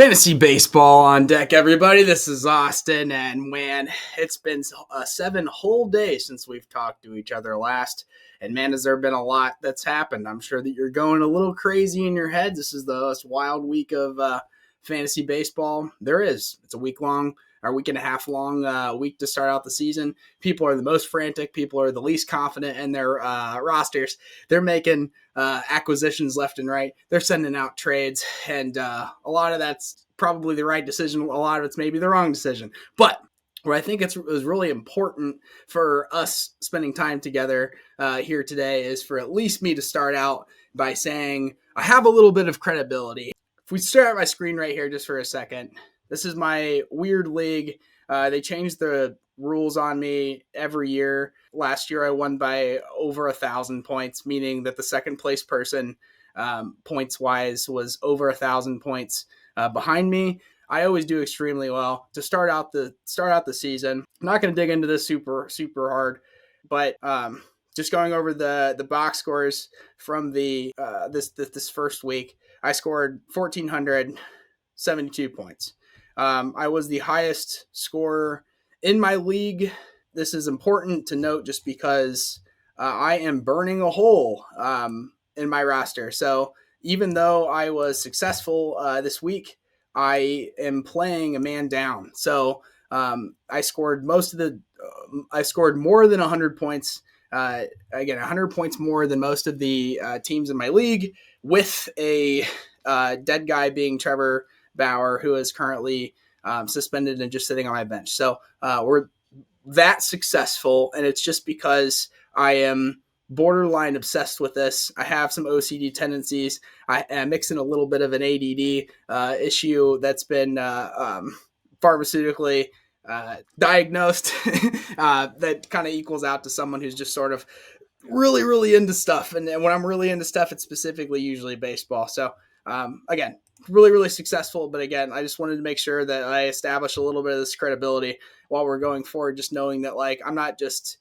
Fantasy baseball on deck, everybody. This is Austin, and man, it's been 7 whole days since we've talked to each other last. And man, has there been a lot that's happened. I'm sure that you're going a little crazy in your head. This is the most wild week of fantasy baseball there is. It's a week and a half long week to start out the season. People are the most frantic. People are the least confident in their rosters. They're making acquisitions left and right. They're sending out trades, and a lot of that's probably the right decision. A lot of it's maybe the wrong decision. But where I think it was really important for us spending time together here today is for at least me to start out by saying I have a little bit of credibility. If we stare at my screen right here just for a second, this is my weird league. They changed the rules on me every year. Last year, I won by over 1,000 points, meaning that the second place person, points-wise, was over 1,000 points behind me. I always do extremely well to start out the season. I'm not going to dig into this super hard, but just going over the box scores from the this first week, I scored 1,472 points. I was the highest scorer in my league. This is important to note just because I am burning a hole in my roster. So even though I was successful this week, I am playing a man down. So I scored more than 100 points. Again, 100 points more than most of the teams in my league, with a dead guy being Trevor Bauer, who is currently suspended and just sitting on my bench. So we're that successful, and it's just because I am borderline obsessed with this. I have some OCD tendencies. I am mixing a little bit of an ADD issue that's been pharmaceutically diagnosed that kind of equals out to someone who's just sort of really into stuff. And when I'm really into stuff, it's specifically usually baseball. So again, really successful. But again, I just wanted to make sure that I establish a little bit of this credibility while we're going forward, just knowing that like I'm not just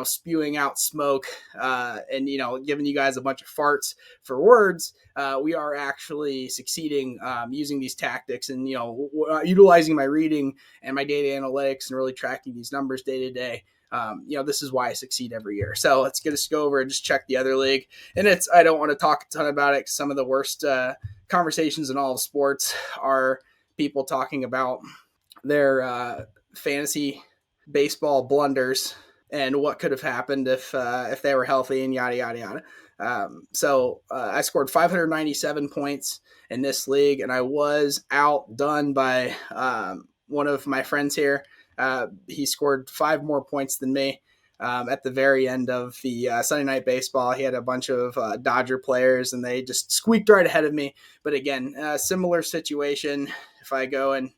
spewing out smoke and giving you guys a bunch of farts for words. We are actually succeeding using these tactics and utilizing my reading and my data analytics and really tracking these numbers day to day. This is why I succeed every year. So let's go over and just check the other league. And I don't want to talk a ton about it, 'cause some of the worst conversations in all of sports are people talking about their fantasy baseball blunders and what could have happened if they were healthy and yada, yada, yada. So I scored 597 points in this league, and I was outdone by one of my friends here. He scored 5 more points than me at the very end of the Sunday Night Baseball. He had a bunch of Dodger players, and they just squeaked right ahead of me. But again, similar situation. If I go and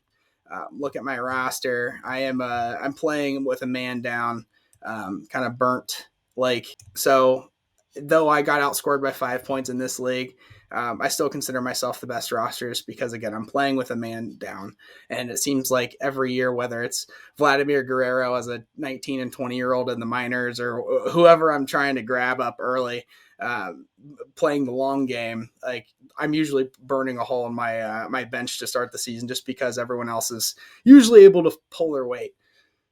look at my roster, I'm playing with a man down. Kind of burnt. So though I got outscored by 5 points in this league, I still consider myself the best rosters because, again, I'm playing with a man down. And it seems like every year, whether it's Vladimir Guerrero as a 19 and 20-year-old in the minors or whoever I'm trying to grab up early, playing the long game, like I'm usually burning a hole in my bench to start the season just because everyone else is usually able to pull their weight.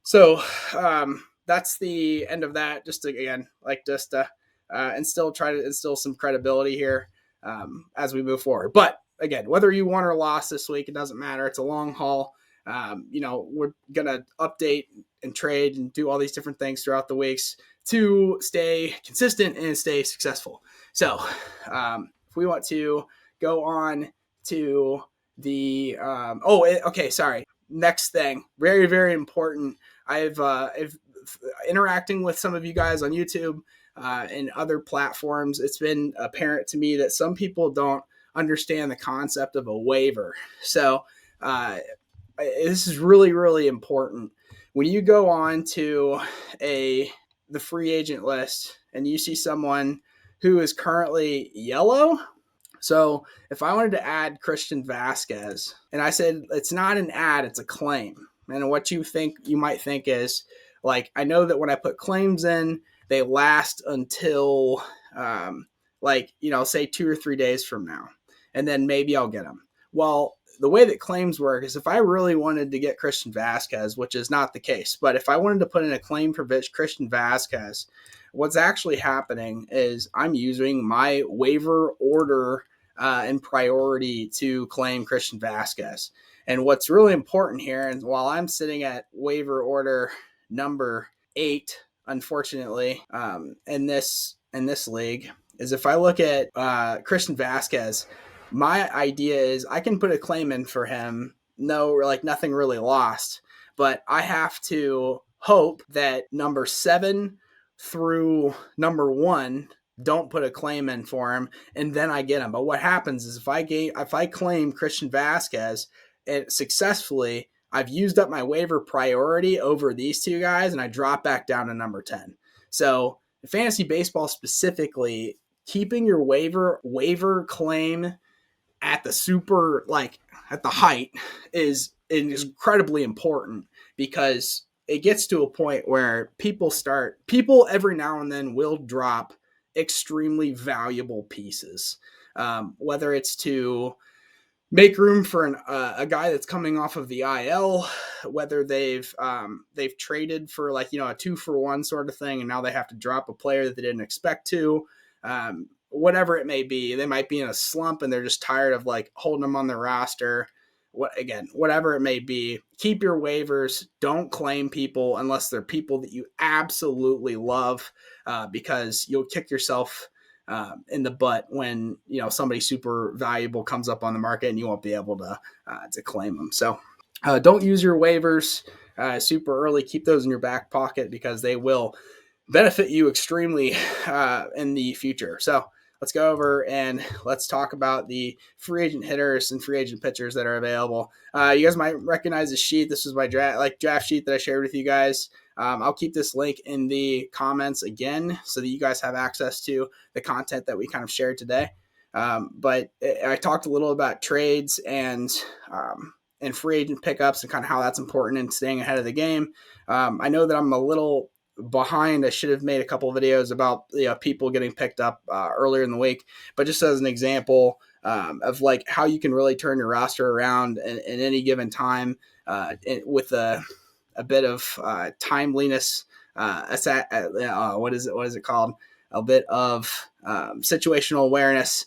So, that's the end of that. Just to, again, try to instill some credibility here as we move forward. But again, whether you won or lost this week, it doesn't matter. It's a long haul. We're going to update and trade and do all these different things throughout the weeks to stay consistent and stay successful. So if we want to go on to the next thing, very, very important. I've interacting with some of you guys on YouTube and other platforms, it's been apparent to me that some people don't understand the concept of a waiver. So this is really, really important. When you go on to the free agent list and you see someone who is currently yellow. So if I wanted to add Christian Vasquez, and I said it's not an ad, it's a claim. And what you might think is, like, I know that when I put claims in, they last until, say 2 or 3 days from now. And then maybe I'll get them. Well, the way that claims work is if I really wanted to get Christian Vazquez, which is not the case, but if I wanted to put in a claim for Christian Vazquez, what's actually happening is I'm using my waiver order and priority to claim Christian Vazquez. And what's really important here, and while I'm sitting at waiver order number 8, unfortunately, in this league, is if I look at Christian Vazquez, my idea is I can put a claim in for him. No, like nothing really lost, but I have to hope that number 7 through number 1 don't put a claim in for him, and then I get him. But what happens is if I claim Christian Vazquez and successfully, I've used up my waiver priority over these two guys, and I drop back down to number 10. So fantasy baseball specifically, keeping your waiver claim at the height is incredibly important, because it gets to a point where people every now and then will drop extremely valuable pieces, whether it's to make room for a guy that's coming off of the IL, whether they've traded for a 2-for-1 sort of thing, and now they have to drop a player that they didn't expect to. Whatever it may be, they might be in a slump and they're just tired of holding them on their roster. Whatever it may be, keep your waivers. Don't claim people unless they're people that you absolutely love, because you'll kick yourself in the butt when somebody super valuable comes up on the market and you won't be able to claim them. So don't use your waivers super early. Keep those in your back pocket, because they will benefit you extremely in the future. So let's go over and let's talk about the free agent hitters and free agent pitchers that are available. You guys might recognize the sheet. This is my draft sheet that I shared with you guys. I'll keep this link in the comments again so that you guys have access to the content that we kind of shared today. But I talked a little about trades and free agent pickups and kind of how that's important in staying ahead of the game. I know that I'm a little behind. I should have made a couple of videos about people getting picked up earlier in the week, but just as an example of how you can really turn your roster around in any given time with a bit of timeliness, what is it called? A bit of situational awareness.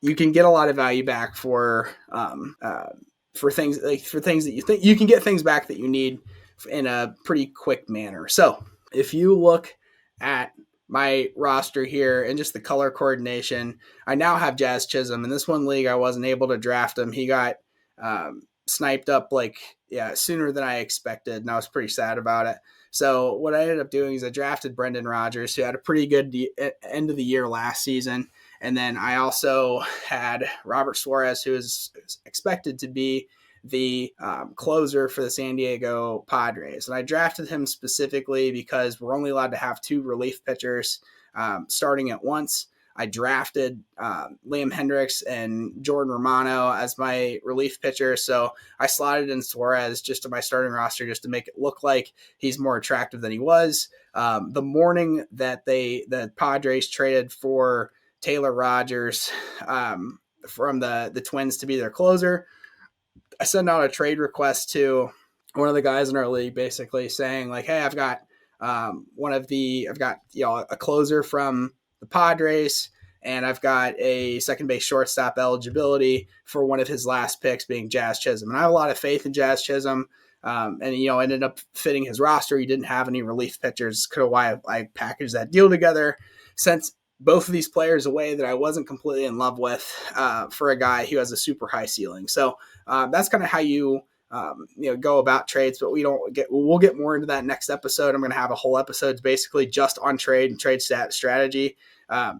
You can get a lot of value back for things that you think you can get things back that you need in a pretty quick manner. So if you look at my roster here and just the color coordination, I now have Jazz Chisholm. In this one league, I wasn't able to draft him. He got sniped up sooner than I expected, and I was pretty sad about it. So what I ended up doing is I drafted Brendan Rodgers, who had a pretty good end of the year last season. And then I also had Robert Suarez, who is expected to be the closer for the San Diego Padres. And I drafted him specifically because we're only allowed to have 2 relief pitchers starting at once. I drafted Liam Hendricks and Jordan Romano as my relief pitcher. So I slotted in Suarez just to my starting roster just to make it look like he's more attractive than he was. The morning that the Padres traded for Taylor Rogers from the Twins to be their closer, I sent out a trade request to one of the guys in our league, basically saying hey, I've got a closer from the Padres, and I've got a second base shortstop eligibility for one of his last picks being Jazz Chisholm. And I have a lot of faith in Jazz Chisholm. And ended up fitting his roster. He didn't have any relief pitchers. Kind of why I packaged that deal together. Since both of these players away that I wasn't completely in love with for a guy who has a super high ceiling. So that's kind of how you go about trades, but we'll get more into that next episode. I'm going to have a whole episode basically just on trade and trade strategy.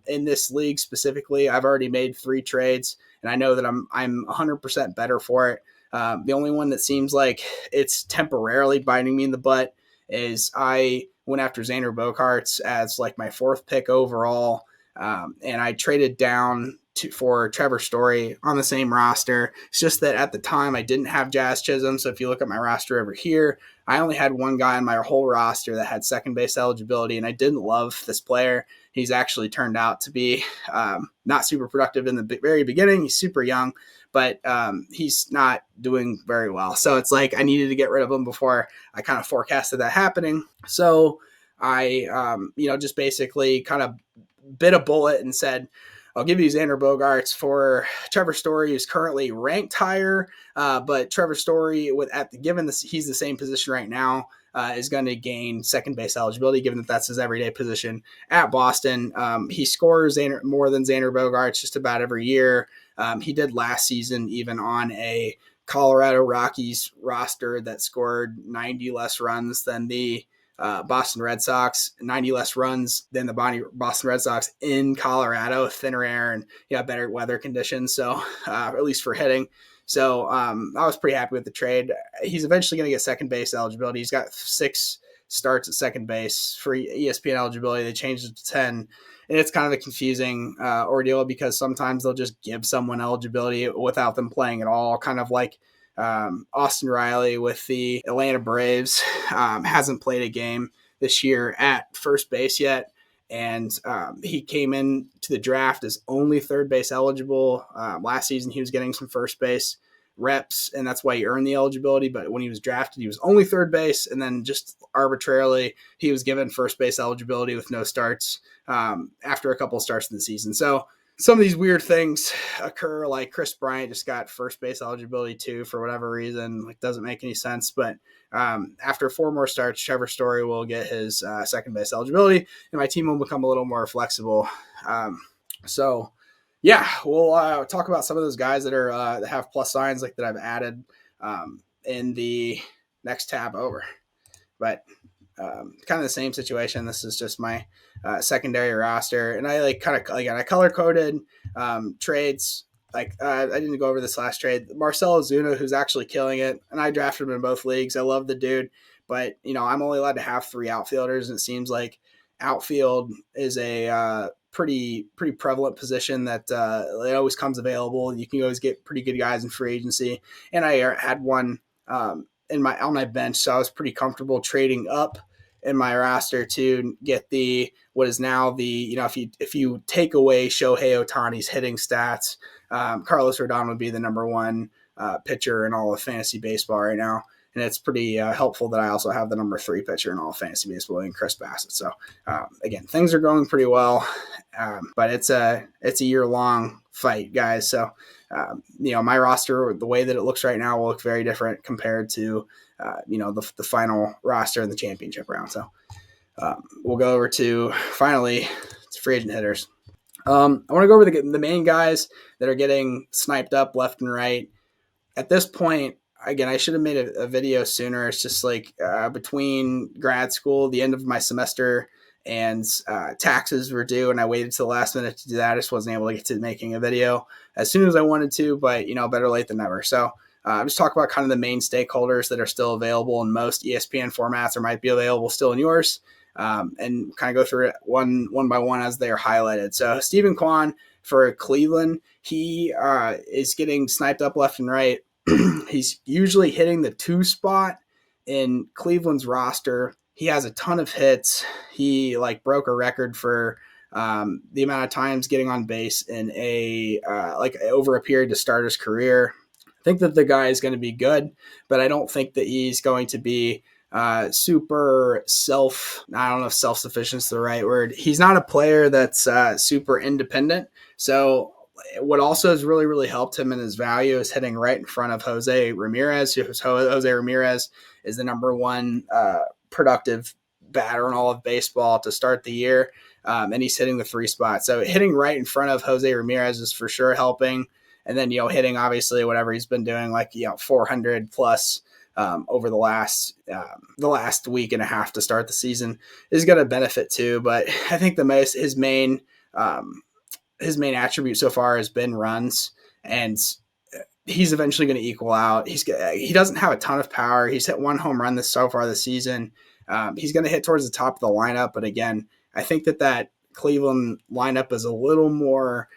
In this league specifically, I've already made 3 trades, and I know that I'm 100% better for it. The only one that seems like it's temporarily biting me in the butt is I went after Xander Bogaerts as my 4th pick overall. And I traded down for Trevor Story on the same roster. It's just that at the time I didn't have Jazz Chisholm. So if you look at my roster over here, I only had one guy on my whole roster that had second base eligibility, and I didn't love this player. He's actually turned out to be not super productive in the very beginning. He's super young, but he's not doing very well. So it's like I needed to get rid of him before I kind of forecasted that happening. So I, just basically kind of bit a bullet and said, I'll give you Xander Bogaerts for Trevor Story, who's currently ranked higher, but Trevor Story, he's the same position right now, is going to gain second base eligibility, given that that's his everyday position at Boston. He scores more than Xander Bogaerts just about every year. He did last season, even on a Colorado Rockies roster that scored 90 less runs than the Boston Red Sox, 90 less runs than the Boston Red Sox in Colorado, thinner air and better weather conditions. So at least for hitting. So I was pretty happy with the trade. He's eventually going to get second base eligibility. He's got 6 starts at second base for ESPN eligibility. They changed it to 10. And it's kind of a confusing ordeal because sometimes they'll just give someone eligibility without them playing at all, kind of like Austin Riley with the Atlanta Braves hasn't played a game this year at first base yet. And he came in to the draft as only third base eligible. Last season, he was getting some first base reps, and that's why he earned the eligibility. But when he was drafted, he was only third base, and then just arbitrarily, he was given first base eligibility with no starts after a couple of starts in the season. So some of these weird things occur, like Chris Bryant just got first base eligibility too for whatever reason. Like, doesn't make any sense. But after 4 more starts, Trevor Story will get his second base eligibility, and my team will become a little more flexible. So yeah, we'll talk about some of those guys that are that have plus signs like that I've added in the next tab over. But kind of the same situation. This is just my secondary roster, and I I color coded trades. I didn't go over this last trade. Marcell Ozuna, who's actually killing it, and I drafted him in both leagues. I love the dude, but I'm only allowed to have 3 outfielders, and it seems like outfield is a pretty prevalent position that it always comes available. You can always get pretty good guys in free agency, and I had one on my bench, so I was pretty comfortable trading up in my roster to get what is now if you take away Shohei Ohtani's hitting stats, Carlos Rodon would be the number 1 pitcher in all of fantasy baseball right now. And it's pretty helpful that I also have the number 3 pitcher in all of fantasy baseball in Chris Bassett. So again, things are going pretty well, but it's a year-long fight, guys. So my roster, the way that it looks right now, will look very different compared to the final roster in the championship round. So we'll go over to finally free agent hitters. I want to go over the main guys that are getting sniped up left and right. At this point, again, I should have made a video sooner. It's just like between grad school, the end of my semester, and taxes were due, and I waited till the last minute to do that. I just wasn't able to get to making a video as soon as I wanted to, but better late than never. So just talk about kind of the main stakeholders that are still available in most ESPN formats or might be available still in yours, and kind of go through it one by one as they are highlighted. So Stephen Kwan for Cleveland, he is getting sniped up left and right. He's usually hitting the 2 spot in Cleveland's roster. He has a ton of hits. He broke a record for the amount of times getting on base in over a period to start his career. I think that the guy is going to be good, but I don't think that he's going to be super I don't know if self-sufficient is the right word. He's not a player that's super independent. So what also has really, really helped him in his value is hitting right in front of Jose Ramirez. Jose Ramirez is the number 1 productive batter in all of baseball to start the year, and he's hitting the 3 spot. So hitting right in front of Jose Ramirez is for sure helping. And then hitting obviously whatever he's been doing, 400 plus over the last week and a half to start the season is going to benefit too. But I think his main attribute so far has been runs, and he's eventually going to equal out. He doesn't have a ton of power. He's hit 1 home run so far this season. He's going to hit towards the top of the lineup, but again, I think that Cleveland lineup is a little more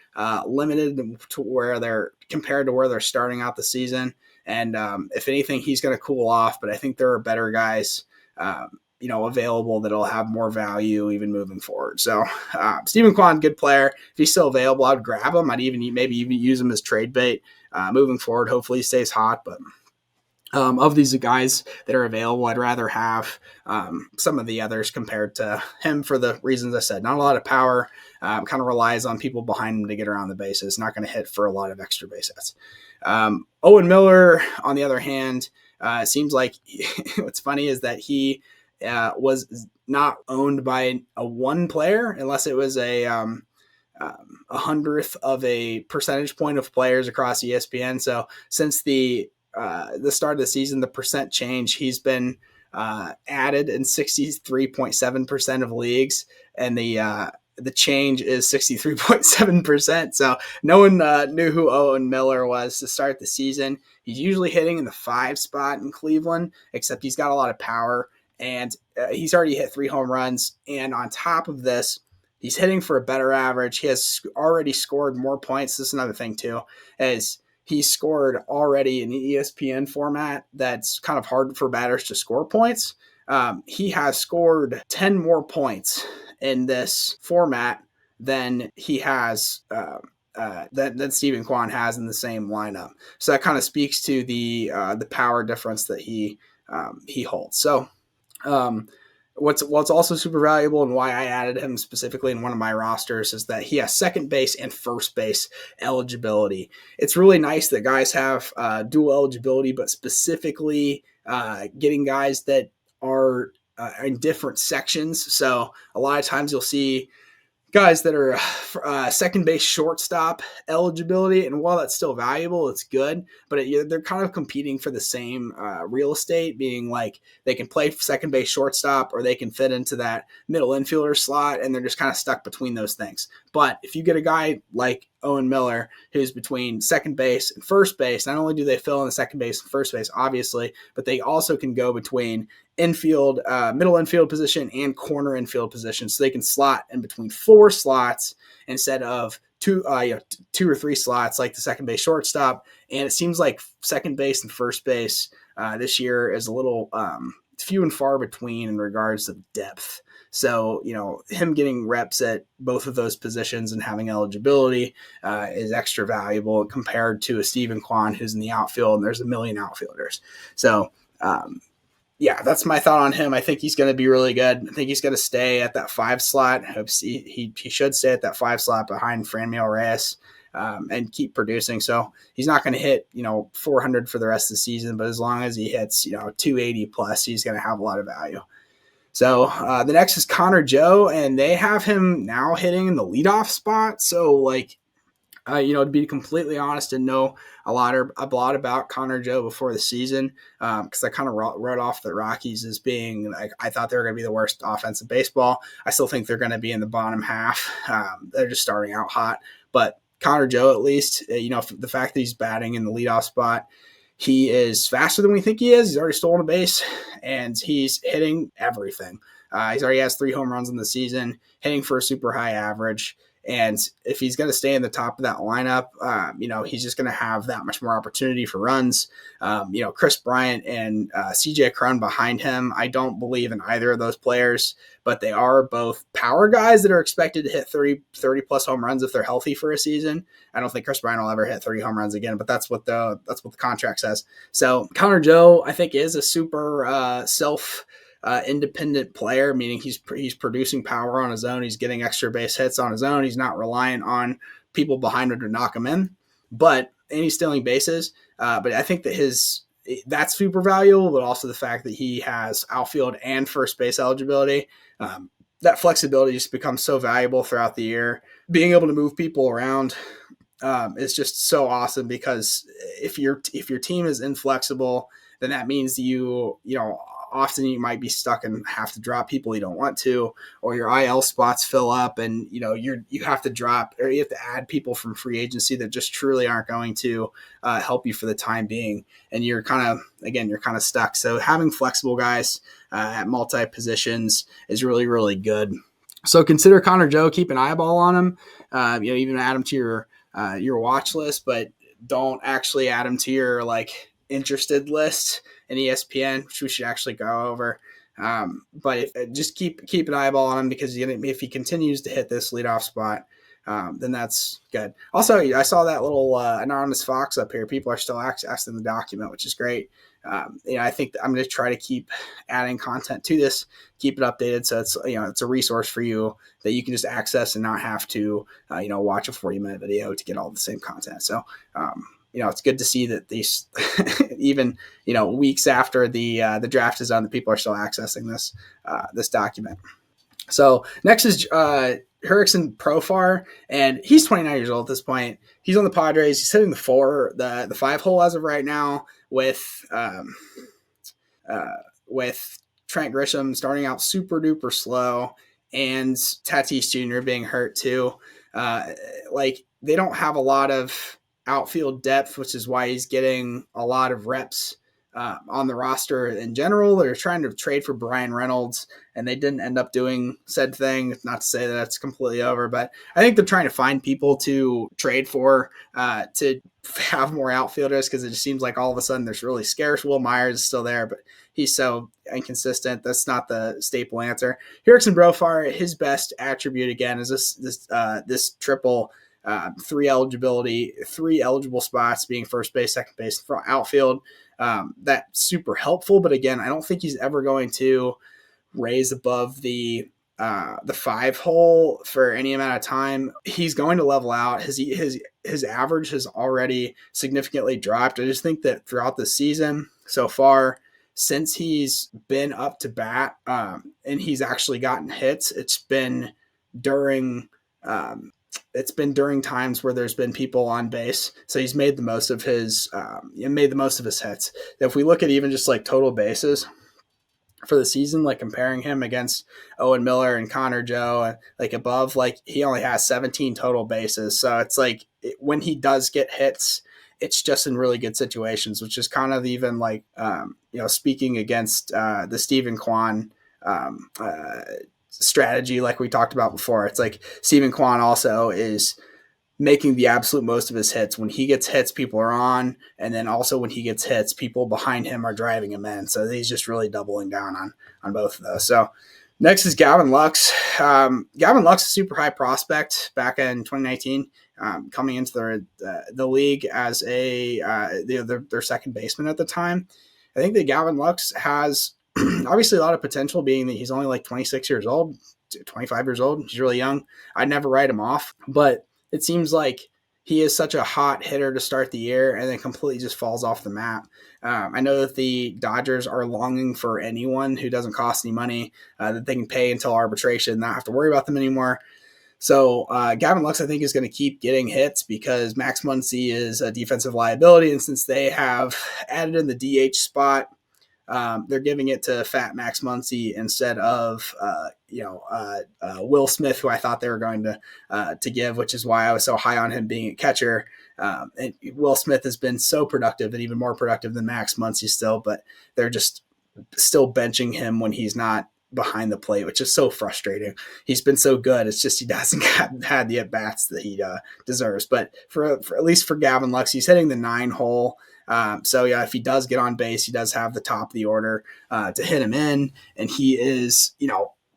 limited to where they're compared to where they're starting out the season. And if anything, he's going to cool off, but I think there are better guys available that'll have more value even moving forward. So Stephen Kwan, good player. If he's still available, I'd grab him. I'd maybe even use him as trade bait moving forward. Hopefully he stays hot, but of these guys that are available, I'd rather have some of the others compared to him for the reasons I said. Not a lot of power, kind of relies on people behind him to get around the bases, not going to hit for a lot of extra base hits. Owen Miller, on the other hand, it seems like what's funny is that he was not owned by a one player unless it was a 100th of a percentage point of players across ESPN. So since the start of the season, the percent change, he's been added in 63.7% of leagues, and the change is 63.7%. So no one knew who Owen Miller was to start the season. He's usually hitting in the 5 spot in Cleveland, except he's got a lot of power, and he's already hit 3 home runs. And on top of this, he's hitting for a better average. He has already scored more points. This is another thing too, is he scored already in the ESPN format that's kind of hard for batters to score points. He has scored 10 more points in this format than he has that Stephen Kwan has in the same lineup. So that kind of speaks to the power difference that he holds. So what's also super valuable and why I added him specifically in one of my rosters is that he has second base and first base eligibility. It's really nice that guys have dual eligibility, but specifically getting guys that are in different sections. So a lot of times you'll see guys that are second base shortstop eligibility, and while that's still valuable, it's good, but they're kind of competing for the same real estate, being like they can play second base shortstop or they can fit into that middle infielder slot, and they're just kind of stuck between those things. But if you get a guy like Owen Miller, who's between second base and first base, not only do they fill in the second base and first base, obviously, but they also can go between infield, middle infield position and corner infield position. So they can slot in between 4 slots instead of two or 3 slots like the second base shortstop. And it seems like second base and first base this year is a little few and far between in regards to depth. So, him getting reps at both of those positions and having eligibility is extra valuable compared to a Stephen Kwan who's in the outfield and there's a million outfielders. So, that's my thought on him. I think he's going to be really good. I think he's going to stay at that 5 slot. He should stay at that 5 slot behind Franmil Reyes and keep producing. So he's not going to hit, 400 for the rest of the season, but as long as he hits, 280 plus, he's going to have a lot of value. So the next is Connor Joe, and they have him now hitting in the leadoff spot. So to be completely honest, didn't know a lot about Connor Joe before the season because I kind of wrote off the Rockies as being like, I thought they were going to be the worst offense in baseball. I still think they're going to be in the bottom half. They're just starting out hot, but Connor Joe, at least, the fact that he's batting in the leadoff spot, he is faster than we think he is. He's already stolen a base, and he's hitting everything. He's already has 3 home runs in the season, hitting for a super high average. And if he's going to stay in the top of that lineup, he's just going to have that much more opportunity for runs. Chris Bryant and CJ Cron behind him, I don't believe in either of those players, but they are both power guys that are expected to hit 30 plus home runs if they're healthy for a season. I don't think Chris Bryant will ever hit 30 home runs again, but that's what the contract says. So Connor Joe, I think, is a super independent player, meaning he's producing power on his own. He's getting extra base hits on his own. He's not reliant on people behind him to knock him in, and he's stealing bases. But I think that that's super valuable, but also the fact that he has outfield and first base eligibility. That flexibility just becomes so valuable throughout the year. Being able to move people around is just so awesome, because if your team is inflexible, then that means often you might be stuck and have to drop people you don't want to, or your IL spots fill up and you have to drop, or you have to add people from free agency that just truly aren't going to help you for the time being. And you're kind of stuck. So having flexible guys at multi positions is really, really good. So consider Connor Joe, keep an eyeball on him, even add him to your watch list, but don't actually add him to your interested list in ESPN, which we should actually go over. But just keep an eyeball on him, because if he continues to hit this leadoff spot, then that's good. Also, I saw that little anonymous Fox up here. People are still accessing the document, which is great. I think I'm going to try to keep adding content to this, keep it updated, so it's a resource for you that you can just access and not have to watch a 40-minute video to get all the same content. So it's good to see that these even weeks after the draft is done, the people are still accessing this document. So next is Jurickson Profar, and he's 29 years old at this point. He's on the Padres. He's hitting the 5 hole as of right now with Trent Grisham starting out super duper slow and Tatis Jr. being hurt too. They don't have a lot of outfield depth, which is why he's getting a lot of reps on the roster in general. They're trying to trade for Brian Reynolds, and they didn't end up doing said thing. Not to say that it's completely over, but I think they're trying to find people to trade for to have more outfielders, because it just seems like all of a sudden there's really scarce. Will Myers is still there, but he's so inconsistent. That's not the staple answer. Jurickson Profar, his best attribute again is this triple. 3 eligible spots being first base, second base, front outfield. That's super helpful, but again, I don't think he's ever going to raise above the 5 hole for any amount of time. He's going to level out. His average has already significantly dropped. I just think that throughout the season so far, since he's been up to bat and he's actually gotten hits, it's been during times where there's been people on base. So he's made the most of his hits. If we look at even just like total bases for the season, like comparing him against Owen Miller and Connor Joe, like above, like he only has 17 total bases. So it's like when he does get hits, it's just in really good situations, which is kind of even like, speaking against the Stephen Kwan strategy like we talked about before. It's like Stephen Kwan also is making the absolute most of his hits. When he gets hits, people are on, and then also when he gets hits, people behind him are driving him in. So he's just really doubling down on both of those. So next is Gavin Lux. Gavin Lux is a super high prospect back in 2019, coming into the league as their second baseman at the time. I think that Gavin Lux has obviously a lot of potential, being that he's only like 26 years old, 25 years old. He's really young. I'd never write him off, but it seems like he is such a hot hitter to start the year and then completely just falls off the map. I know that the Dodgers are longing for anyone who doesn't cost any money that they can pay until arbitration, not have to worry about them anymore. So Gavin Lux, I think, is going to keep getting hits because Max Muncy is a defensive liability, and since they have added in the DH spot, they're giving it to Fat Max Muncy instead of Will Smith, who I thought they were going to give, which is why I was so high on him being a catcher. And Will Smith has been so productive and even more productive than Max Muncy still, but they're just still benching him when he's not behind the plate, which is so frustrating. He's been so good. It's just he hasn't had the at-bats that he deserves. But for at least for Gavin Lux, he's hitting the 9 hole. So yeah, if he does get on base, he does have the top of the order to hit him in, and he is,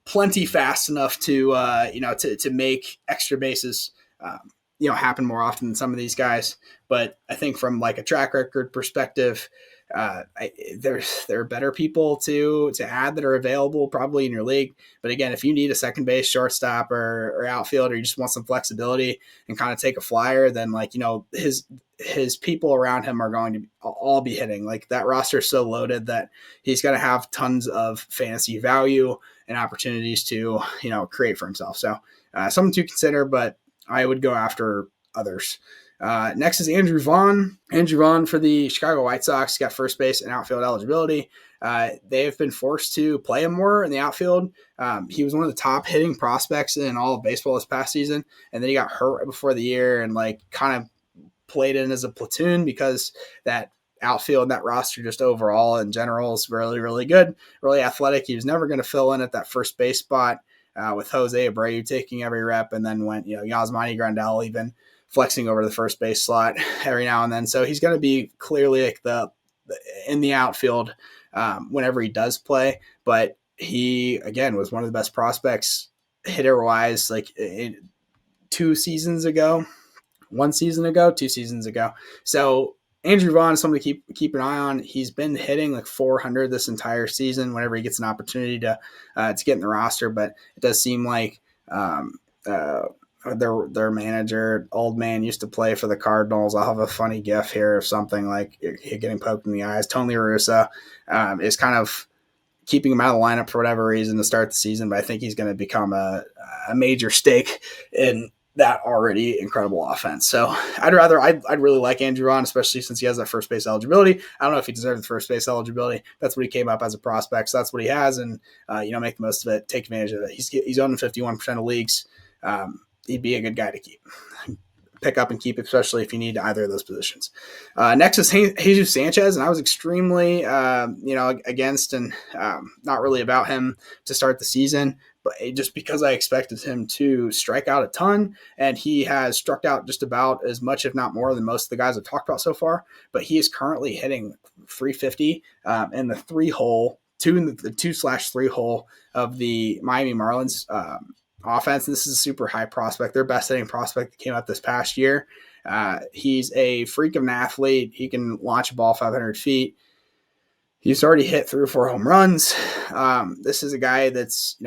plenty fast enough to make extra bases, happen more often than some of these guys. But I think from like a track record perspective, there are better people to add that are available probably in your league. But again, if you need a second base, shortstop, or outfield, or you just want some flexibility and kind of take a flyer, then his people around him are going to all be hitting. Like that roster is so loaded that he's going to have tons of fantasy value and opportunities to create for himself. So someone to consider, but I would go after others. Next is Andrew Vaughn. Andrew Vaughn for the Chicago White Sox got first base and outfield eligibility. They have been forced to play him more in the outfield. He was one of the top hitting prospects in all of baseball this past season, and then he got hurt right before the year and kind of played in as a platoon because that outfield, that roster just overall in general is really, really good, really athletic. He was never going to fill in at that first base spot with Jose Abreu taking every rep, and then went, Yasmani Grandal even flexing over the first base slot every now and then. So he's going to be clearly like in the outfield whenever he does play. But he, again, was one of the best prospects hitter wise, 2 seasons ago. 2 seasons ago. So Andrew Vaughn is someone to keep an eye on. He's been hitting like 400 this entire season whenever he gets an opportunity to get in the roster. But it does seem like their manager, old man, used to play for the Cardinals. I'll have a funny gif here of something like getting poked in the eyes. Tony La Russa is kind of keeping him out of the lineup for whatever reason to start the season, but I think he's going to become a major stake in that already incredible offense. So I'd really like Andrew Vaughn, especially since he has that first base eligibility. I don't know if he deserves the first base eligibility. That's what he came up as a prospect. So that's what he has. And, make the most of it, take advantage of it. He's owned in 51% of leagues. He'd be a good guy to pick up and keep, especially if you need either of those positions. Next is Jesus Sanchez, and I was extremely, against and not really about him to start the season, but just because I expected him to strike out a ton, and he has struck out just about as much, if not more, than most of the guys I've talked about so far. But he is currently hitting 350 in the 3-hole, the 2/3 hole of the Miami Marlins offense. This is a super high prospect, their best hitting prospect that came up this past year. He's a freak of an athlete. He can launch a ball 500 feet. He's already hit 3 or 4 home runs. This is a guy that's,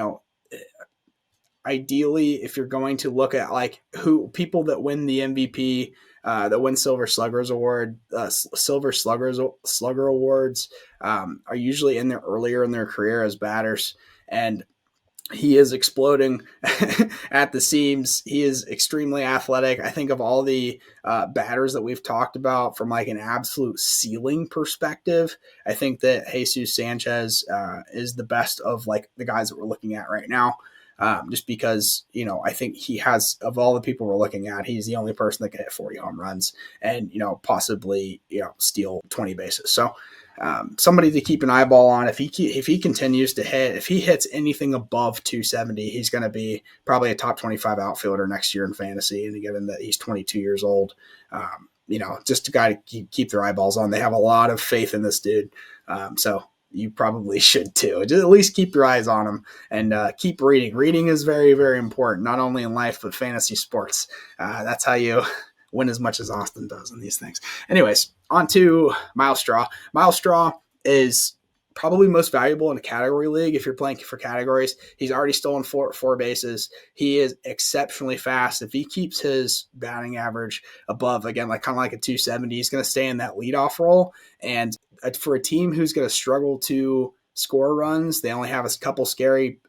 ideally, if you're going to look at like who people that win the MVP, that win Silver Sluggers Awards, are usually in there earlier in their career as batters, and he is exploding at the seams. He is extremely athletic. I think of all the batters that we've talked about from like an absolute ceiling perspective, I think that Jesus Sanchez is the best of like the guys that we're looking at right now. Just because, I think he has, of all the people we're looking at, he's the only person that can hit 40 home runs and, possibly, steal 20 bases. So somebody to keep an eyeball on. If he continues to hit, if he hits anything above 270, he's going to be probably a top 25 outfielder next year in fantasy. And given that he's 22 years old, just a guy to keep their eyeballs on. They have a lot of faith in this dude. So you probably should too. Just at least keep your eyes on him and keep reading. Reading is very, very important, not only in life, but fantasy sports. That's how you win as much as Austin does in these things. Anyways, on to Miles Straw. Miles Straw is probably most valuable in a category league if you're playing for categories. He's already stolen four bases. He is exceptionally fast. If he keeps his batting average above, again, like kind of like a 270, he's going to stay in that leadoff role. And for a team who's going to struggle to score runs, they only have a couple scary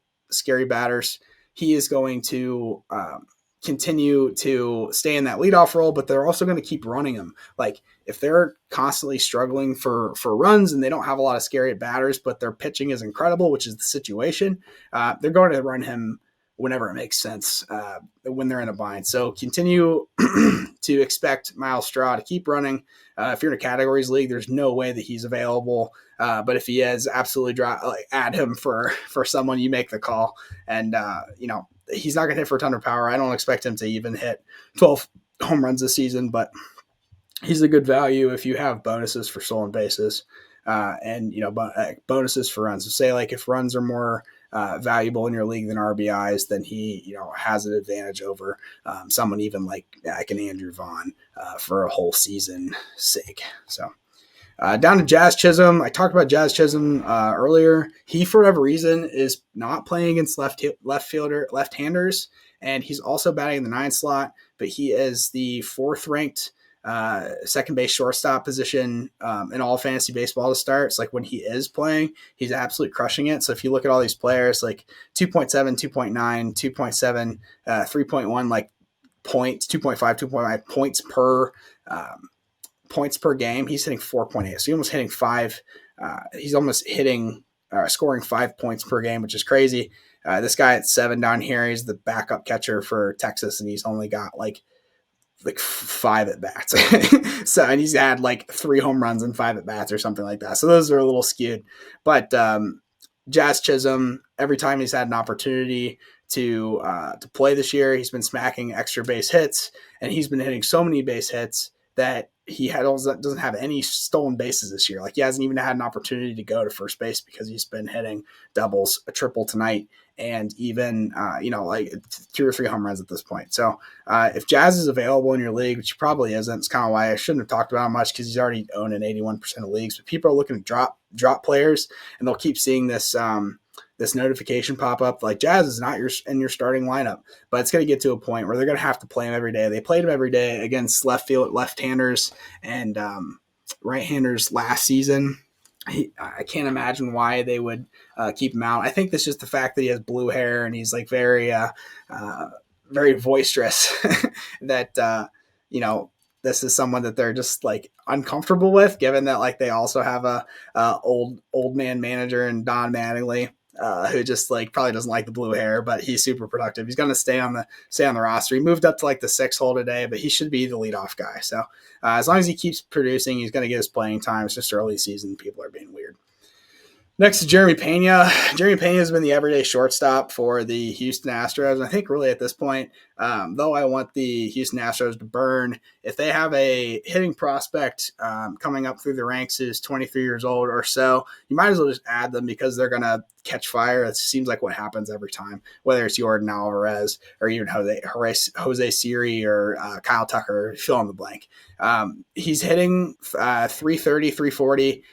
batters. He is going to continue to stay in that leadoff role, but they're also going to keep running him. Like if they're constantly struggling for runs and they don't have a lot of scary batters, but their pitching is incredible, which is the situation, they're going to run him whenever it makes sense when they're in a bind. So continue to expect Miles Straw to keep running. If you're in a categories league, there's no way that he's available. But if he is, absolutely add him for someone. You make the call. And, he's not going to hit for a ton of power. I don't expect him to even hit 12 home runs this season, but he's a good value if you have bonuses for stolen bases and, bonuses for runs. So say like if runs are more valuable in your league than RBIs, then he, has an advantage over someone even like an Andrew Vaughn for a whole season sake. So down to Jazz Chisholm. I talked about Jazz Chisholm earlier. He, for whatever reason, is not playing against left-handers, and he's also batting in the 9 slot, but he is the 4th ranked second base shortstop position in all fantasy baseball to start. It's like when he is playing, he's absolutely crushing it. So if you look at all these players, like 2.7, 2.9, 2.7, 3.1, like points, 2.5, 2.5 points per game, he's hitting 4.8. So he's almost hitting 5. He's almost hitting scoring 5 points per game, which is crazy. This guy at 7 down here, he's the backup catcher for Texas, and he's only got like 5 at bats. So, and he's had like 3 home runs and 5 at bats or something like that. So those are a little skewed. But Jazz Chisholm, every time he's had an opportunity to play this year, he's been smacking extra base hits, and he's been hitting so many base hits that he doesn't have any stolen bases this year. Like he hasn't even had an opportunity to go to first base because he's been hitting doubles, a triple tonight, and even, like 2 or 3 home runs at this point. So if Jazz is available in your league, which he probably isn't, it's kind of why I shouldn't have talked about him much, because he's already owned in 81% of leagues. But people are looking to drop players, and they'll keep seeing this this notification pop up like Jazz is not in your starting lineup. But it's going to get to a point where they're going to have to play him every day. They played him every day against left-handers and right-handers last season. I can't imagine why they would keep him out. I think that's just the fact that he has blue hair and he's like very boisterous. That this is someone that they're just like uncomfortable with, given that like they also have a old man manager and Don Mattingly. Who just like probably doesn't like the blue hair, but he's super productive. He's going to stay on the roster. He moved up to like the 6th hole today, but he should be the leadoff guy. So as long as he keeps producing, he's going to get his playing time. It's just early season. People are being weird. Next is Jeremy Pena. Jeremy Pena has been the everyday shortstop for the Houston Astros. And I think really at this point, though I want the Houston Astros to burn, if they have a hitting prospect coming up through the ranks who's 23 years old or so, you might as well just add them because they're going to catch fire. It seems like what happens every time, whether it's Jordan Alvarez or even Jose Siri or Kyle Tucker, fill in the blank. He's hitting 330, 340.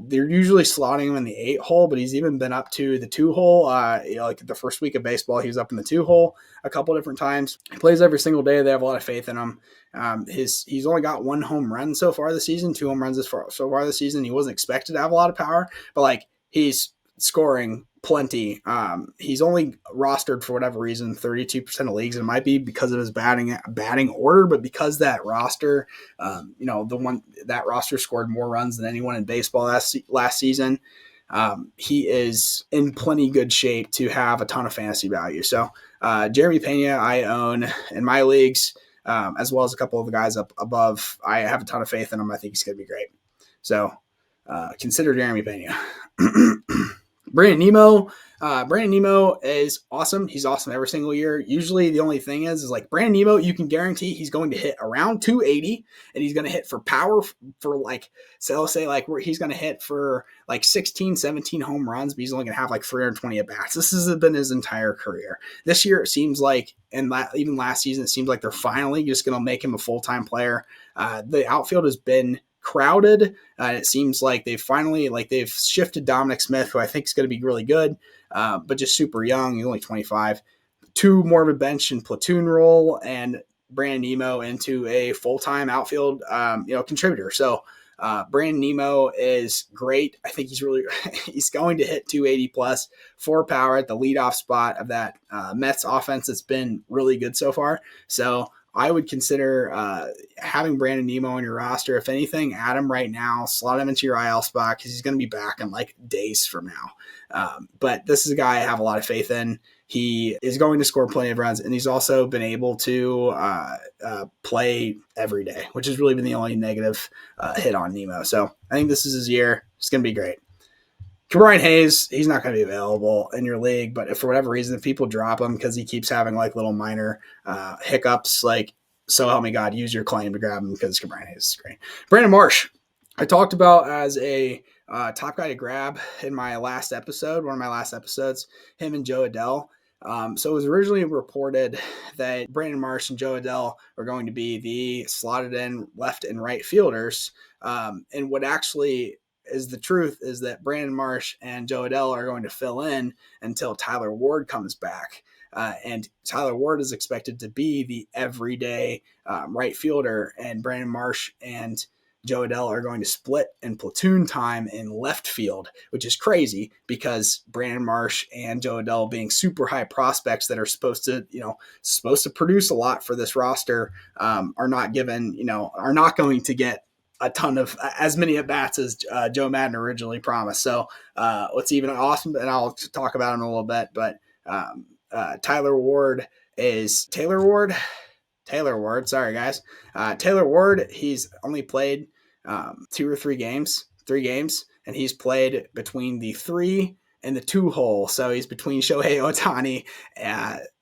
They're usually slotting him in the 8 hole, but he's even been up to the 2 hole. Like the first week of baseball, he was up in the 2 hole a couple different times. He plays every single day. They have a lot of faith in him. He's only got 1 home run so far this season, 2 home runs so far this season. He wasn't expected to have a lot of power, but like he's scoring plenty. He's only rostered for whatever reason 32% of leagues. It might be because of his batting order, but because that roster, that roster scored more runs than anyone in baseball last season. He is in plenty good shape to have a ton of fantasy value. So Jeremy Pena I own in my leagues, as well as a couple of the guys up above. I have a ton of faith in him. I think he's going to be great. So consider Jeremy Pena. Brandon Nimmo. Brandon Nimmo is awesome. He's awesome every single year. Usually the only thing is like Brandon Nimmo, you can guarantee he's going to hit around 280 and he's going to hit for power for like, so let's say like he's going to hit for like 16, 17 home runs, but he's only going to have like 320 at bats. This has been his entire career. This year it seems like, and even last season, it seems like they're finally just going to make him a full-time player. The outfield has been crowded. It seems like they've shifted Dominic Smith, who I think is going to be really good, but just super young. He's only 25. 2 more of a bench and platoon role, and Brandon Nimmo into a full-time outfield, contributor. So Brandon Nimmo is great. I think he's going to hit 280 plus for power at the leadoff spot of that Mets offense. That's been really good so far. So I would consider having Brandon Nimmo on your roster. If anything, add him right now, slot him into your IL spot because he's going to be back in like days from now. But this is a guy I have a lot of faith in. He is going to score plenty of runs, and he's also been able to play every day, which has really been the only negative hit on Nimmo. So I think this is his year. It's going to be great. Brian Hayes, he's not going to be available in your league, but if for whatever reason, if people drop him because he keeps having like little minor hiccups, like, so help me God, use your claim to grab him because Brian Hayes is great. Brandon Marsh, I talked about as a top guy to grab in my last episode, one of my last episodes, him and Joe Adele. So it was originally reported that Brandon Marsh and Joe Adele were going to be the slotted in left and right fielders. And what actually is the truth is that Brandon Marsh and Joe Adele are going to fill in until Tyler Ward comes back. And Tyler Ward is expected to be the everyday right fielder, and Brandon Marsh and Joe Adele are going to split in platoon time in left field, which is crazy because Brandon Marsh and Joe Adele, being super high prospects that are supposed to produce a lot for this roster, are not going to get a ton of as many at bats as Joe Madden originally promised. So what's even awesome, and I'll talk about him in a little bit, but Taylor Ward. Sorry guys. Taylor Ward, he's only played 2 or 3 games, and he's played between the 3 and the 2 hole. So he's between Shohei Ohtani,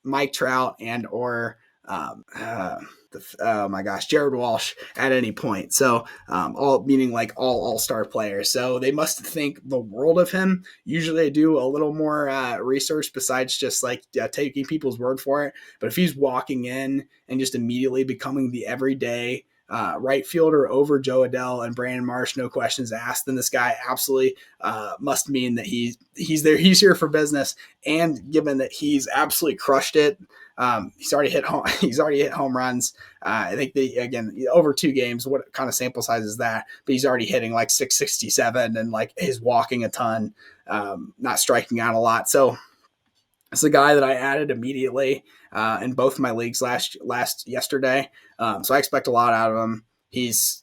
Mike Trout, and or oh my gosh, Jared Walsh at any point. So all meaning like all-star players. So they must think the world of him. Usually I do a little more research besides just like taking people's word for it. But if he's walking in and just immediately becoming the everyday right fielder over Joe Adell and Brandon Marsh, no questions asked, then this guy absolutely must mean that he's there. He's here for business. And given that he's absolutely crushed it, he's already hit home runs. I think again over 2 games. What kind of sample size is that? But he's already hitting like 667 and like is walking a ton, not striking out a lot. So it's a guy that I added immediately in both of my leagues yesterday. So I expect a lot out of him. He's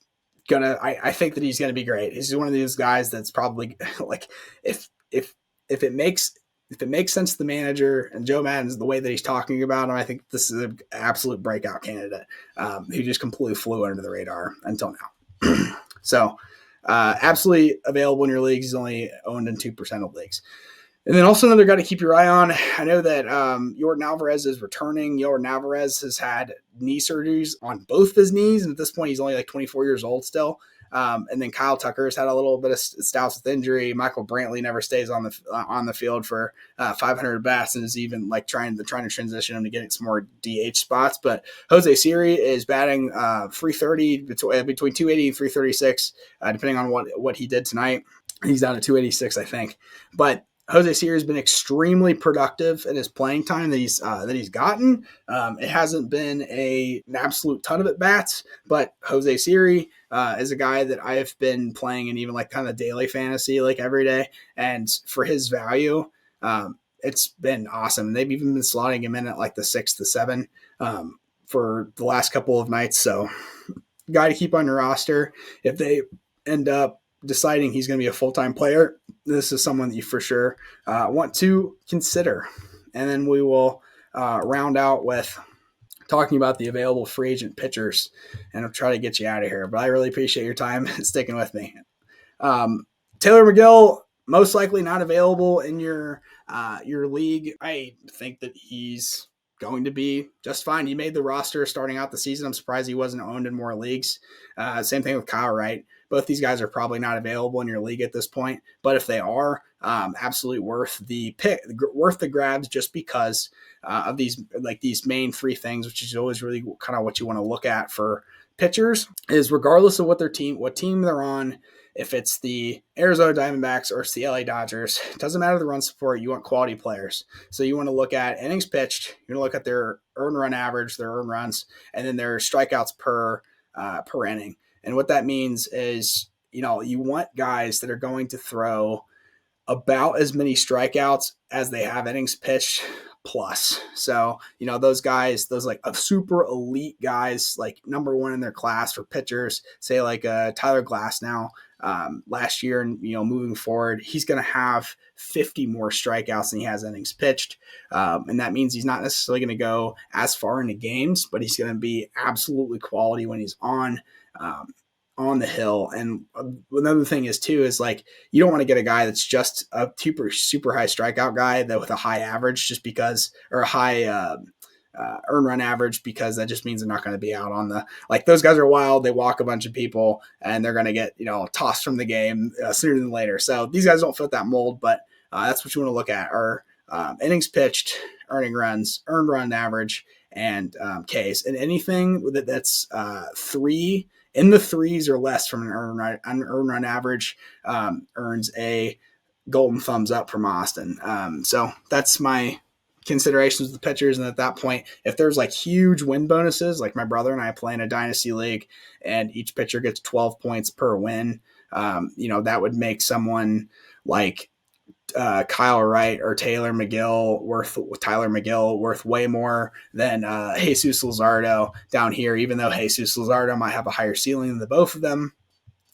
I think that he's gonna be great. He's one of these guys that's probably like if it makes sense to the manager and Joe Madden's the way that he's talking about him, I think this is an absolute breakout candidate who just completely flew under the radar until now. So absolutely available in your leagues. He's only owned in 2% of leagues. And then also another guy to keep your eye on. I know that Yordan Alvarez is returning. Yordan Alvarez has had knee surgeries on both of his knees, and at this point he's only like 24 years old still. And then Kyle Tucker's had a little bit of stouts with injury. Michael Brantley never stays on the field for 500 bats and is even like trying to transition him to getting some more DH spots. But Jose Siri is batting 330 between 280 and 336, depending on what he did tonight. He's down to 286, I think. But Jose Siri has been extremely productive in his playing time that he's gotten. It hasn't been an absolute ton of at bats, but Jose Siri is a guy that I have been playing in even like kind of daily fantasy like every day, and for his value, it's been awesome. They've even been slotting him in at like the 6 to 7 for the last couple of nights. So, guy to keep on your roster if they end up deciding he's going to be a full-time player. This is someone that you for sure want to consider. And then we will round out with talking about the available free agent pitchers, and I'll try to get you out of here. But I really appreciate your time sticking with me. Taylor Megill, most likely not available in your league. I think that he's going to be just fine. He made the roster starting out the season. I'm surprised he wasn't owned in more leagues. Same thing with Kyle Wright. Both these guys are probably not available in your league at this point, but if they are, absolutely worth the grabs just because of these main 3 things, which is always really kind of what you want to look at for pitchers, is regardless of what team they're on. If it's the Arizona Diamondbacks or it's the LA Dodgers, it doesn't matter the run support. You want quality players. So you want to look at innings pitched. You're going to look at their earned run average, their earned runs, and then their strikeouts per inning. And what that means is, you want guys that are going to throw about as many strikeouts as they have innings pitched plus. So, those guys, those like super elite guys, like number 1 in their class for pitchers, say like Tyler Glasnow last year, and moving forward, he's going to have 50 more strikeouts than he has innings pitched. And that means he's not necessarily going to go as far into games, but he's going to be absolutely quality when he's on the hill. And another thing is like, you don't want to get a guy that's just a super high strikeout guy that with a high average just because, or a high earn run average, because that just means they're not going to be out on the, like, those guys are wild. They walk a bunch of people and they're going to get, tossed from the game sooner than later. So these guys don't fit that mold, but that's what you want to look at are innings pitched, earning runs, earned run average, and Ks. And anything that's 3 in the 3s or less from an earned run average earns a golden thumbs up from Austin. So that's my considerations with the pitchers. And at that point, if there's like huge win bonuses, like my brother and I play in a dynasty league and each pitcher gets 12 points per win, that would make someone like Kyle Wright or Tyler Megill worth way more than Jesus Luzardo down here, even though Jesus Luzardo might have a higher ceiling than the both of them.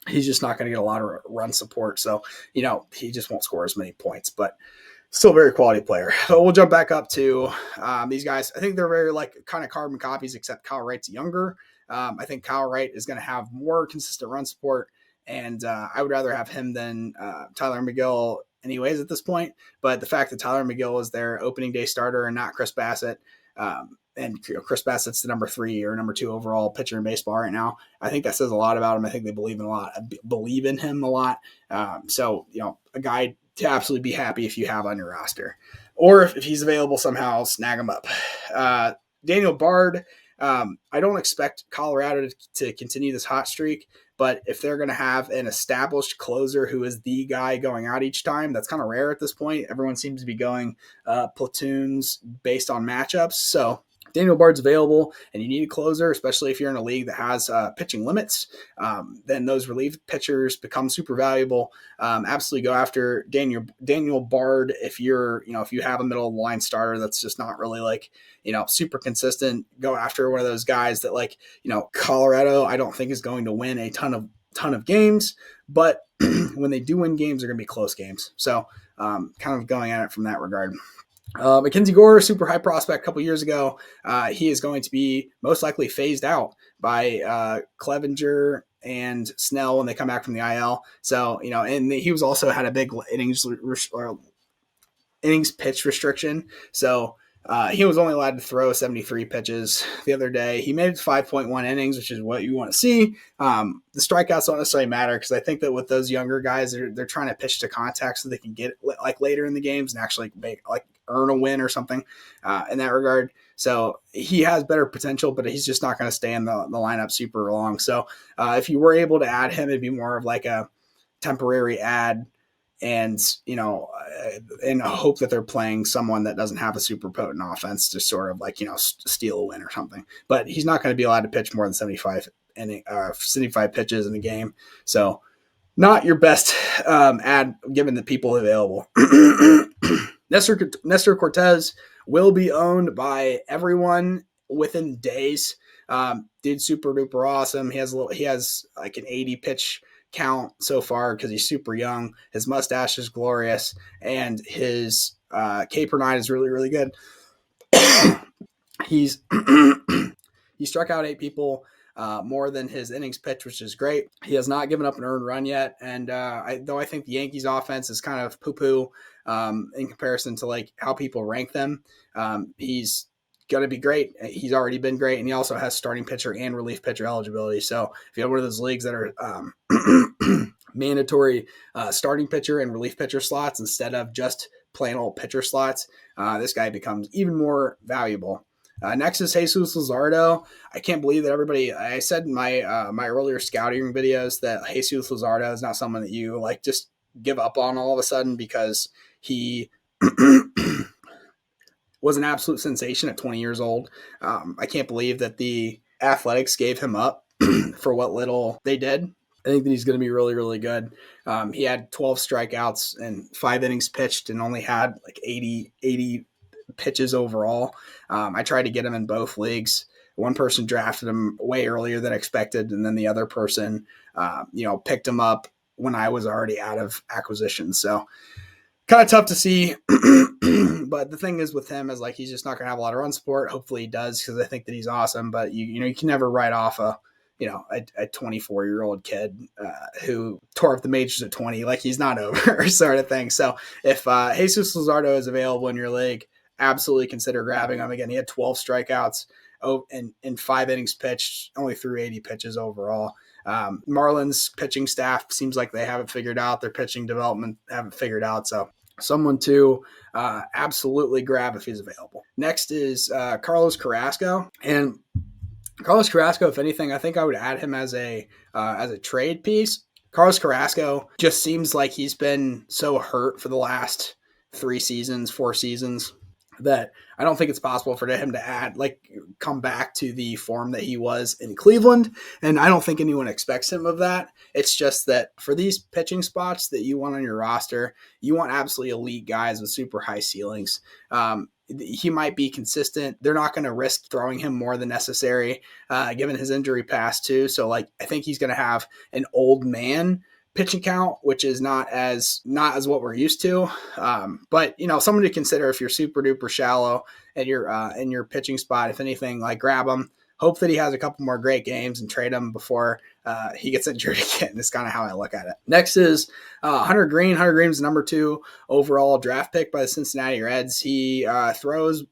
He's just not going to get a lot of run support. So, he just won't score as many points, but still a very quality player. So we'll jump back up to these guys. I think they're very like kind of carbon copies, except Kyle Wright's younger. I think Kyle Wright is going to have more consistent run support, and I would rather have him than Tyler Megill anyways at this point. But the fact that Tyler Megill is their opening day starter and not Chris Bassett And Chris Bassett's the number 3 or number 2 overall pitcher in baseball right now. I think that says a lot about him. I think they believe in him a lot. So, a guy to absolutely be happy if you have on your roster. Or if he's available somehow, snag him up. Daniel Bard, I don't expect Colorado to continue this hot streak, but if they're going to have an established closer who is the guy going out each time, that's kind of rare at this point. Everyone seems to be going platoons based on matchups. So Daniel Bard's available and you need a closer, especially if you're in a league that has pitching limits, then those relief pitchers become super valuable. Absolutely go after Daniel Bard if if you have a middle of the line starter that's just not really super consistent. Go after one of those guys that Colorado I don't think is going to win a ton of games, but when they do win games, they're going to be close games. So kind of going at it from that regard. Mackenzie Gore, super high prospect a couple years ago. He is going to be most likely phased out by Clevenger and Snell when they come back from the IL. So, and he was also had a big innings pitch restriction. So he was only allowed to throw 73 pitches the other day. He made it to 5.1 innings, which is what you want to see. The strikeouts don't necessarily matter because I think that with those younger guys, they're trying to pitch to contact so they can get later in the games and actually earn a win or something in that regard. So he has better potential, but he's just not going to stay in the lineup super long. So if you were able to add him, it'd be more of a temporary ad and, in hope that they're playing someone that doesn't have a super potent offense to sort of steal a win or something. But he's not going to be allowed to pitch more than 75 pitches in a game. So not your best ad given the people available. Nestor Cortes will be owned by everyone within days. Dude's super duper awesome. He has an 80 pitch count so far because he's super young. His mustache is glorious, and his K per nine is really, really good. He struck out 8 people more than his innings pitched, which is great. He has not given up an earned run yet, and though I think the Yankees offense is kind of poo-poo in comparison to how people rank them, he's going to be great. He's already been great, and he also has starting pitcher and relief pitcher eligibility. So if you have one of those leagues that are mandatory starting pitcher and relief pitcher slots instead of just plain old pitcher slots, this guy becomes even more valuable. Next is Jesus Luzardo. I can't believe that I said in my earlier scouting videos that Jesus Luzardo is not someone that you just give up on all of a sudden because he was an absolute sensation at 20 years old. I can't believe that the Athletics gave him up for what little they did. I think that he's going to be really, really good. He had 12 strikeouts and 5 innings pitched and only had 80 pitches overall. I tried to get him in both leagues. One person drafted him way earlier than expected, and then the other person, picked him up when I was already out of acquisition. So kind of tough to see. But the thing is with him is he's just not going to have a lot of run support. Hopefully he does because I think that he's awesome. But you can never write off a 24-year-old kid who tore up the majors at 20. He's not over sort of thing. So if Jesus Luzardo is available in your league, absolutely consider grabbing him. Again, he had 12 strikeouts and 5 innings pitched, only threw 80 pitches overall. Marlins pitching staff seems like they haven't figured out their pitching development, haven't figured out. So someone to absolutely grab if he's available. Next is Carlos Carrasco. And Carlos Carrasco, if anything, I think I would add him as a trade piece. Carlos Carrasco just seems like he's been so hurt for the last 4 seasons, that I don't think it's possible for him to come back to the form that he was in Cleveland. And I don't think anyone expects him of that. It's just that for these pitching spots that you want on your roster, you want absolutely elite guys with super high ceilings. He might be consistent. They're not going to risk throwing him more than necessary, given his injury past too. So I think he's going to have an old man pitching count, which is not as what we're used to. But someone to consider if you're super duper shallow at your pitching spot. If anything, grab him. Hope that he has a couple more great games and trade him before he gets injured again. That's kind of how I look at it. Next is Hunter Green. Hunter Green is the number 2 overall draft pick by the Cincinnati Reds. He throws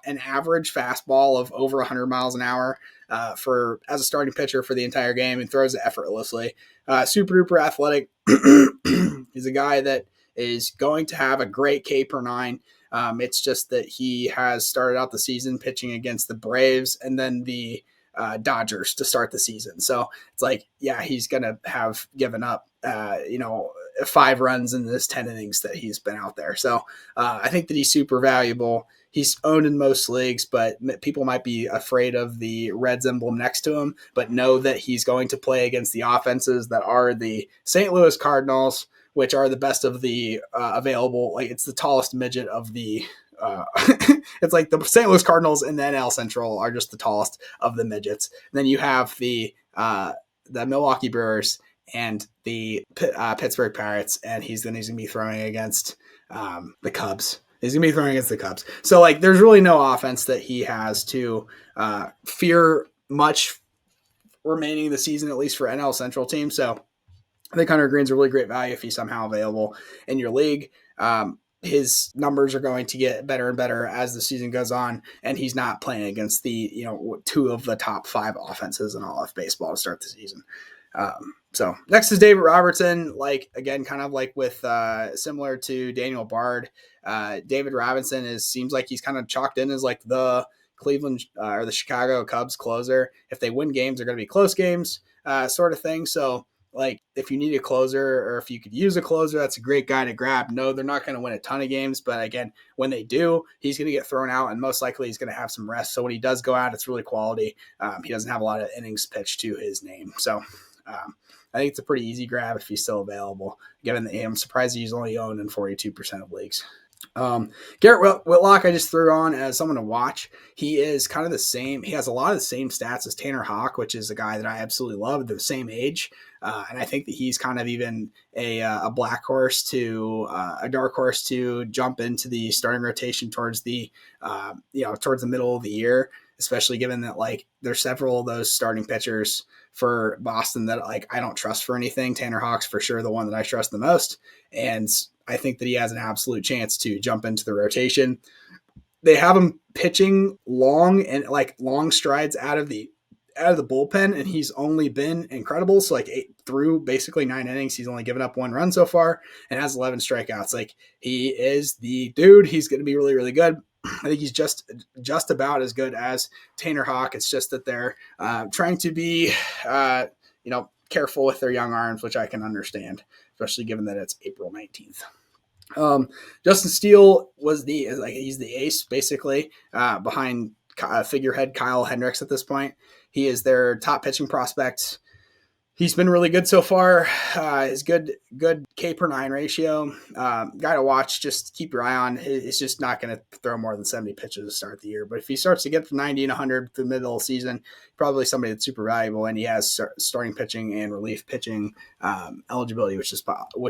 an average fastball of over 100 miles an hour as a starting pitcher for the entire game and throws it effortlessly. Super duper athletic. He's a guy that is going to have a great K per nine. It's just that he has started out the season pitching against the Braves and then the Dodgers to start the season. So it's like, yeah, he's going to have given up, 5 runs in this 10 innings that he's been out there. So I think that he's super valuable. He's owned in most leagues, but people might be afraid of the Reds emblem next to him, but know that he's going to play against the offenses that are the St. Louis Cardinals, which are the best of the available. Like, it's the tallest midget of the it's like the St. Louis Cardinals and the NL Central are just the tallest of the midgets. And then you have the Milwaukee Brewers and the Pittsburgh Pirates, and he's going to be throwing against the Cubs. He's going to be throwing against the Cubs. So, like, there's really no offense that he has to fear much remaining the season, at least for NL Central teams. So I think Hunter Green's a really great value if he's somehow available in your league. His numbers are going to get better and better as the season goes on, and he's not playing against the 2 of the top 5 offenses in all of baseball to start the season. So next is David Robertson. Like, again, kind of like with similar to Daniel Bard, David Robinson seems like he's kind of chalked in as like the Cleveland or the Chicago Cubs closer. If they win games, they're going to be close games, sort of thing. So, like, if you need a closer or if you could use a closer, that's a great guy to grab. No, they're not going to win a ton of games, but again, when they do, he's going to get thrown out, and most likely he's going to have some rest. So when he does go out, it's really quality. He doesn't have a lot of innings pitched to his name. So I think it's a pretty easy grab if he's still available, given that I'm surprised he's only owned in 42% of leagues. Garrett Whitlock, I just threw on as someone to watch. He is kind of the same. He has a lot of the same stats as Tanner Houck, which is a guy that I absolutely love. They're the same age. And I think that he's kind of even a black horse to a dark horse to jump into the starting rotation towards the middle of the year, especially given that, like, there's several of those starting pitchers for Boston that, like, I don't trust for anything. Tanner Houck's for sure the one that I trust the most. And I think that he has an absolute chance to jump into the rotation. They have him pitching long strides out of the bullpen, and he's only been incredible. So, like, through basically 9 innings, he's only given up 1 run so far and has 11 strikeouts. Like, he is the dude. He's going to be really, really good. I think he's just about as good as Tanner Houck. It's just that they're trying to be, careful with their young arms, which I can understand, especially given that it's April 19th. Justin Steele he's the ace basically behind figurehead Kyle Hendricks at this point. He is their top pitching prospect. He's been really good so far. His good K per 9 ratio. Guy to watch. Just keep your eye on. It's just not going to throw more than 70 pitches to start the year. But if he starts to get from 90 and 100 through the middle of the season, probably somebody that's super valuable. And he has starting pitching and relief pitching eligibility, which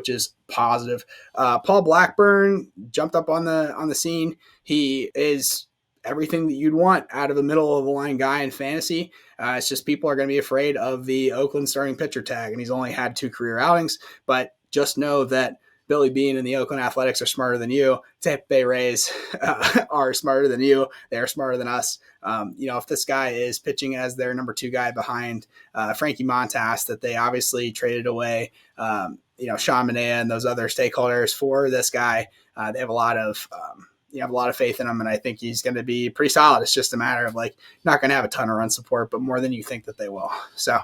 is positive. Paul Blackburn jumped up on the scene. He is everything that you'd want out of a middle of the line guy in fantasy. It's just people are going to be afraid of the Oakland starting pitcher tag, and he's only had 2 career outings. But just know that Billy Beane and the Oakland Athletics are smarter than you. Tampa Bay Rays are smarter than you. They're smarter than us. If this guy is pitching as their number 2 guy behind Frankie Montas, that they obviously traded away, Sean Manaea and those other stakeholders for this guy, they have a lot of faith in him, and I think he's going to be pretty solid. It's just a matter of, like, not going to have a ton of run support, but more than you think that they will. So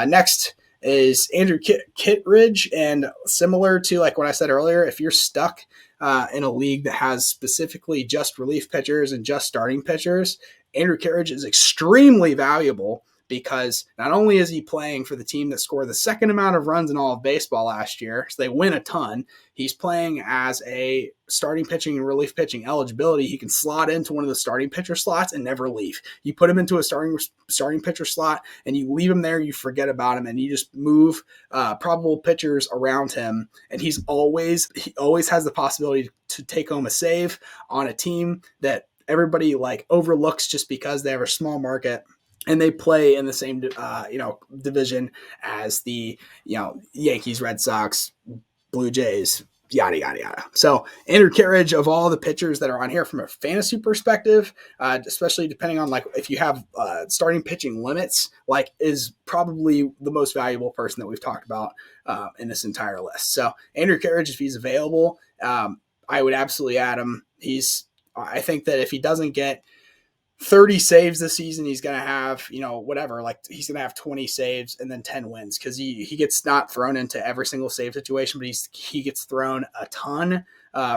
next is Andrew Kittredge, and similar to like what I said earlier, if you're stuck in a league that has specifically just relief pitchers and just starting pitchers, Andrew Kittredge is extremely valuable because not only is he playing for the team that scored the second amount of runs in all of baseball last year, so they win a ton, he's playing as a starting pitching and relief pitching eligibility. He can slot into one of the starting pitcher slots and never leave. You put him into a starting pitcher slot and you leave him there, you forget about him, and you just move probable pitchers around him, and he always has the possibility to take home a save on a team that everybody like overlooks just because they have a small market. And they play in the same, division as the, Yankees, Red Sox, Blue Jays, yada, yada, yada. So Andrew Kittredge, of all the pitchers that are on here from a fantasy perspective, especially depending on like if you have starting pitching limits, like is probably the most valuable person that we've talked about in this entire list. So Andrew Kittredge, if he's available, I would absolutely add him. I think that if he doesn't get 30 saves this season, he's going to have, whatever, like he's going to have 20 saves and then 10 wins because he gets not thrown into every single save situation, but he gets thrown a ton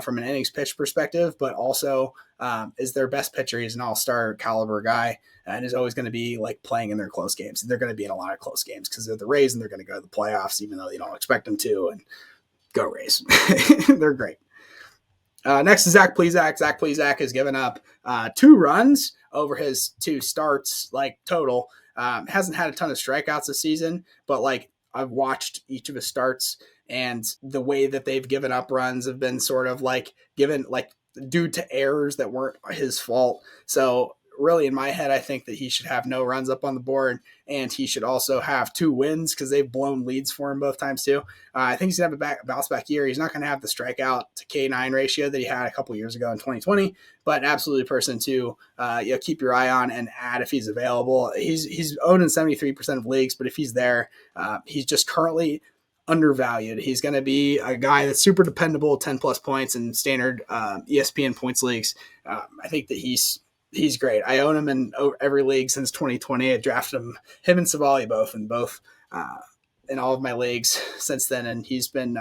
from an innings pitch perspective, but also is their best pitcher. He's an all-star caliber guy and is always going to be like playing in their close games. They're going to be in a lot of close games because they're the Rays and they're going to go to the playoffs, even though you don't expect them to, and go Rays. They're great. Next is Zach Plesac. Zach Plesac has given up 2 runs over his 2 starts, like total. Hasn't had a ton of strikeouts this season, but like I've watched each of his starts, and the way that they've given up runs have been sort of like given like due to errors that weren't his fault. So really in my head, I think that he should have no runs up on the board, and he should also have 2 wins because they've blown leads for him both times too. I think he's going to have a bounce back year. He's not going to have the strikeout to K9 ratio that he had a couple years ago in 2020, but absolutely a person to keep your eye on and add if he's available. He's owned in 73% of leagues, but if he's there, he's just currently undervalued. He's going to be a guy that's super dependable, 10 plus points in standard ESPN points leagues. I think that he's great. I own him in every league since 2020. I drafted him and Savali both in all of my leagues since then, and he's been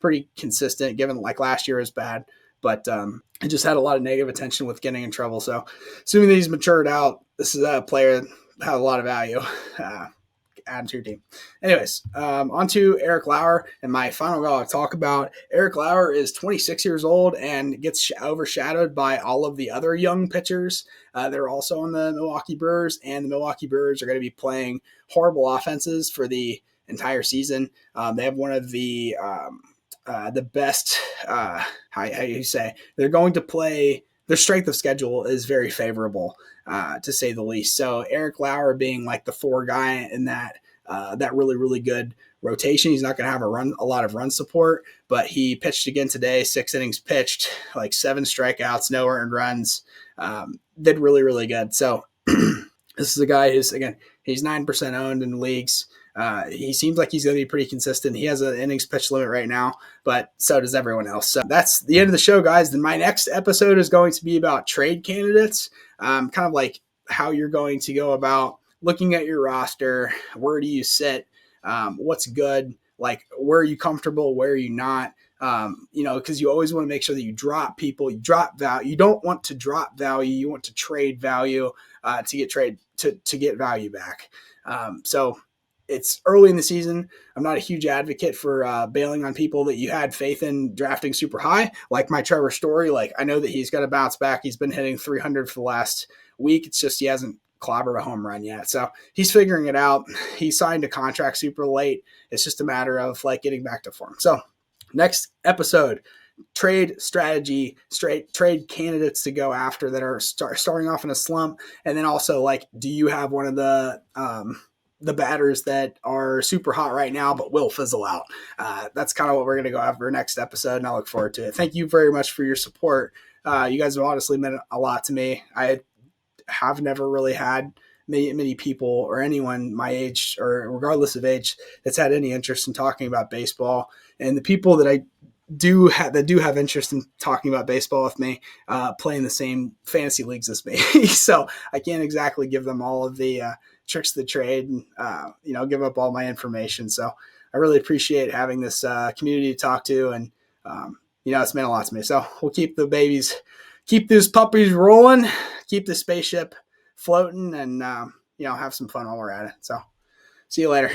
pretty consistent. Given like last year was bad, but I just had a lot of negative attention with getting in trouble. So, assuming that he's matured out, this is a player that has a lot of value. Add to your team. Anyways, on to Eric Lauer, and my final guy I'll talk about. Eric Lauer is 26 years old and gets overshadowed by all of the other young pitchers. They're also on the Milwaukee Brewers, and the Milwaukee Brewers are going to be playing horrible offenses for the entire season. They have one of the best, how you say, they're going to play, their strength of schedule is very favorable, to say the least. So Eric Lauer being like the 4 guy in that really, really good rotation. He's not going to have a lot of run support, but he pitched again today, 6 innings pitched, like 7 strikeouts, no earned runs, did really, really good. So this is a guy who's, again, he's 9% owned in leagues. He seems like he's going to be pretty consistent. He has an innings pitch limit right now, but so does everyone else. So that's the end of the show, guys. Then my next episode is going to be about trade candidates, kind of like how you're going to go about looking at your roster. Where do you sit? What's good? Like, where are you comfortable? Where are you not? Because you always want to make sure that you drop people, you drop value. You don't want to drop value. You want to trade value to get value back. So it's early in the season. I'm not a huge advocate for bailing on people that you had faith in drafting super high, like my Trevor Story. Like, I know that he's got to bounce back. He's been hitting 300 for the last week. It's just he hasn't clobbered a home run yet. So he's figuring it out. He signed a contract super late. It's just a matter of like getting back to form. So next episode, trade strategy, trade candidates to go after that are starting off in a slump. And then also, like, do you have one of the batters that are super hot right now but will fizzle out? That's kind of what we're going to go after next episode, and I look forward to it. Thank you very much for your support. You guys have honestly meant a lot to me. I have never really had many people or anyone my age or regardless of age that's had any interest in talking about baseball. And the people that I do have interest in talking about baseball with me, play in the same fantasy leagues as me. So I can't exactly give them all of the tricks of the trade and, give up all my information. So I really appreciate having this community to talk to, and, it's meant a lot to me. So we'll keep these puppies rolling, keep the spaceship floating, and, have some fun while we're at it. So see you later.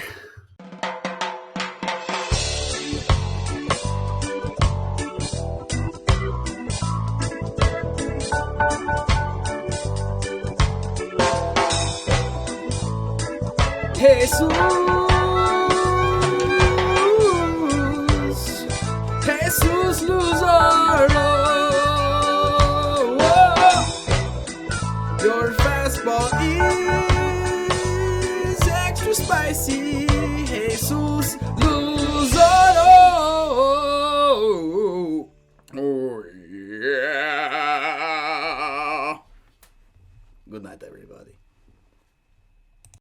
Jesus Luzardo, your fastball is extra spicy.